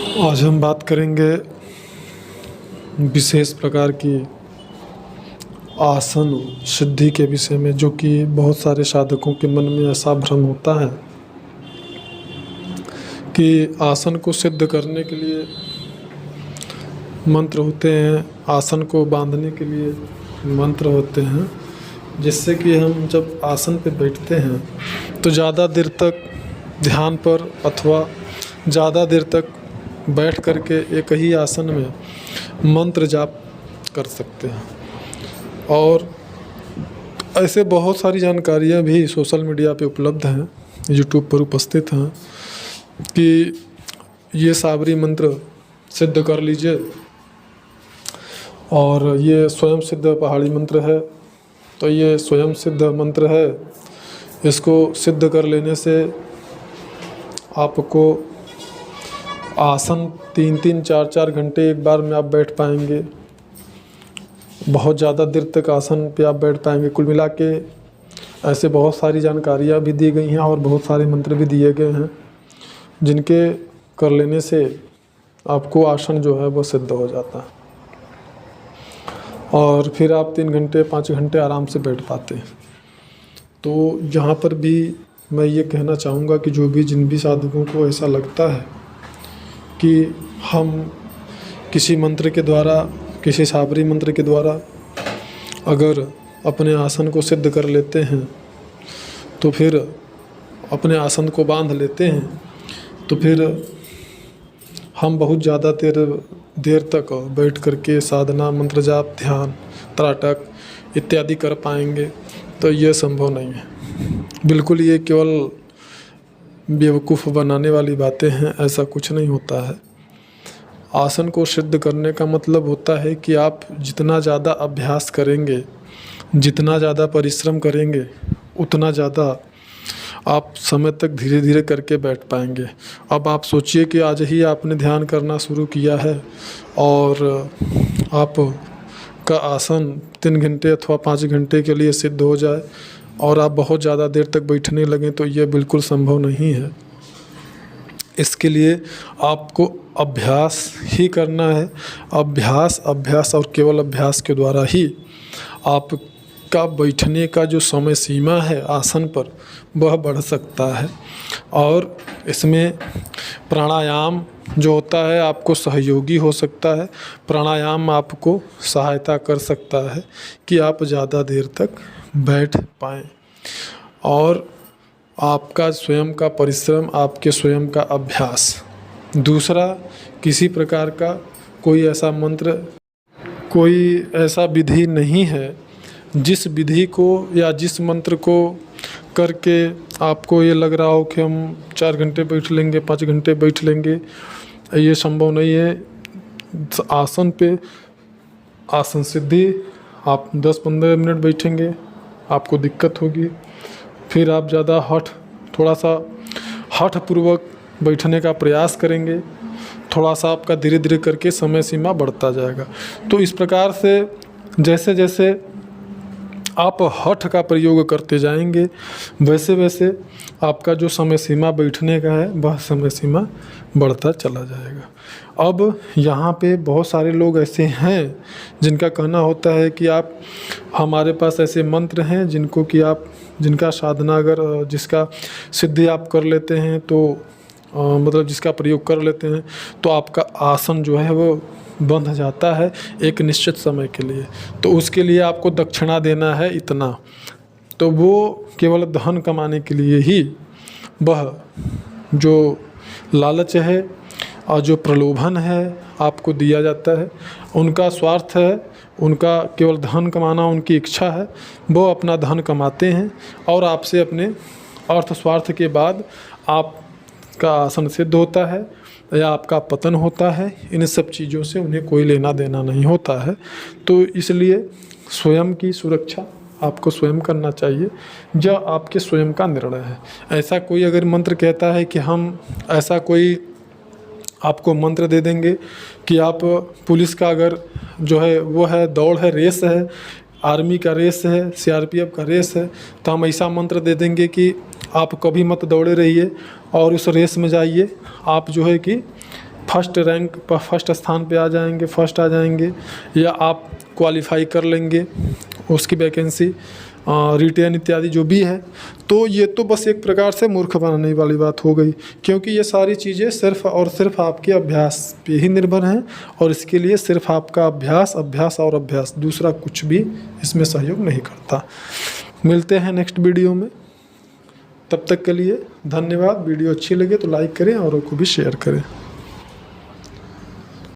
आज हम बात करेंगे विशेष प्रकार की आसन सिद्धि के विषय में, जो कि बहुत सारे साधकों के मन में ऐसा भ्रम होता है कि आसन को सिद्ध करने के लिए मंत्र होते हैं, आसन को बांधने के लिए मंत्र होते हैं, जिससे कि हम जब आसन पे बैठते हैं तो ज़्यादा देर तक ध्यान पर अथवा ज़्यादा देर तक बैठ करके एक ही आसन में मंत्र जाप कर सकते हैं। और ऐसे बहुत सारी जानकारियाँ भी सोशल मीडिया पे उपलब्ध हैं, यूट्यूब पर उपस्थित हैं कि ये साबरी मंत्र सिद्ध कर लीजिए और ये स्वयं सिद्ध पहाड़ी मंत्र है। तो ये स्वयं सिद्ध मंत्र है, इसको सिद्ध कर लेने से आपको आसन 3-3, 4-4 घंटे एक बार में आप बैठ पाएंगे। बहुत ज़्यादा देर तक आसन पे आप बैठ पाएंगे। कुल मिला के ऐसे बहुत सारी जानकारियाँ भी दी गई हैं और बहुत सारे मंत्र भी दिए गए हैं, जिनके कर लेने से आपको आसन जो है वो सिद्ध हो जाता है और फिर आप 3 घंटे 5 घंटे आराम से बैठ पाते हैं। तो यहाँ पर भी मैं ये कहना चाहूँगा कि जिन भी साधकों को ऐसा लगता है कि हम किसी मंत्र के द्वारा, किसी साबरी मंत्र के द्वारा अगर अपने आसन को सिद्ध कर लेते हैं, तो फिर अपने आसन को बांध लेते हैं, तो फिर हम बहुत ज़्यादा देर तक बैठ करके साधना, मंत्र जाप, ध्यान, त्राटक इत्यादि कर पाएंगे। तो ये संभव नहीं है। बिल्कुल ये केवल बेवकूफ़ बनाने वाली बातें हैं, ऐसा कुछ नहीं होता है। आसन को सिद्ध करने का मतलब होता है कि आप जितना ज़्यादा अभ्यास करेंगे, जितना ज़्यादा परिश्रम करेंगे, उतना ज़्यादा आप समय तक धीरे धीरे करके बैठ पाएंगे। अब आप सोचिए कि आज ही आपने ध्यान करना शुरू किया है और आप का आसन 3 घंटे अथवा 5 घंटे के लिए सिद्ध हो जाए और आप बहुत ज़्यादा देर तक बैठने लगें, तो ये बिल्कुल संभव नहीं है। इसके लिए आपको अभ्यास ही करना है। अभ्यास और केवल अभ्यास के द्वारा ही आपका बैठने का जो समय सीमा है आसन पर, वह बढ़ सकता है। और इसमें प्राणायाम जो होता है आपको सहयोगी हो सकता है। प्राणायाम आपको सहायता कर सकता है कि आप ज़्यादा देर तक बैठ पाएँ और आपका स्वयं का परिश्रम, आपके स्वयं का अभ्यास। दूसरा, किसी प्रकार का कोई ऐसा मंत्र, कोई ऐसा विधि नहीं है जिस विधि को या जिस मंत्र को करके आपको ये लग रहा हो कि हम 4 घंटे बैठ लेंगे, 5 घंटे बैठ लेंगे। ये संभव नहीं है। आसन पे आसन सिद्धि आप 10-15 मिनट बैठेंगे, आपको दिक्कत होगी। फिर आप ज़्यादा थोड़ा सा हठपूर्वक बैठने का प्रयास करेंगे, थोड़ा सा आपका धीरे धीरे करके समय सीमा बढ़ता जाएगा। तो इस प्रकार से जैसे जैसे आप हठ का प्रयोग करते जाएंगे, वैसे वैसे आपका जो समय सीमा बैठने का है वह समय सीमा बढ़ता चला जाएगा। अब यहाँ पे बहुत सारे लोग ऐसे हैं जिनका कहना होता है कि आप, हमारे पास ऐसे मंत्र हैं जिनका साधना अगर जिसका सिद्धि आप कर लेते हैं तो मतलब जिसका प्रयोग कर लेते हैं तो आपका आसन जो है वो बंध जाता है एक निश्चित समय के लिए। तो उसके लिए आपको दक्षिणा देना है इतना। तो वो केवल धन कमाने के लिए ही वह जो लालच है और जो प्रलोभन है आपको दिया जाता है। उनका स्वार्थ है, उनका केवल धन कमाना उनकी इच्छा है। वो अपना धन कमाते हैं और आपसे अपने अर्थ स्वार्थ के बाद आपका आसन सिद्ध होता है या आपका पतन होता है। इन सब चीज़ों से उन्हें कोई लेना देना नहीं होता है। तो इसलिए स्वयं की सुरक्षा आपको स्वयं करना चाहिए, जो आपके स्वयं का निर्णय है। ऐसा कोई अगर मंत्र कहता है कि हम ऐसा कोई आपको मंत्र दे देंगे कि आप पुलिस का अगर जो है वो है दौड़ है, रेस है, आर्मी का रेस है, सीआरपीएफ का रेस है, तो हम ऐसा मंत्र दे देंगे कि आप कभी मत दौड़े रहिए और उस रेस में जाइए, आप जो है कि फर्स्ट स्थान पे आ जाएंगे, फर्स्ट आ जाएंगे, या आप क्वालिफाई कर लेंगे उसकी वैकेंसी, रिटेन इत्यादि जो भी है। तो ये तो बस एक प्रकार से मूर्ख बनाने वाली बात हो गई, क्योंकि ये सारी चीज़ें सिर्फ़ और सिर्फ आपके अभ्यास पे ही निर्भर हैं, और इसके लिए सिर्फ आपका अभ्यास अभ्यास और अभ्यास, दूसरा कुछ भी इसमें सहयोग नहीं करता। मिलते हैं नेक्स्ट वीडियो में, तब तक के लिए धन्यवाद। वीडियो अच्छी लगे तो लाइक करें, औरों को भी शेयर करें।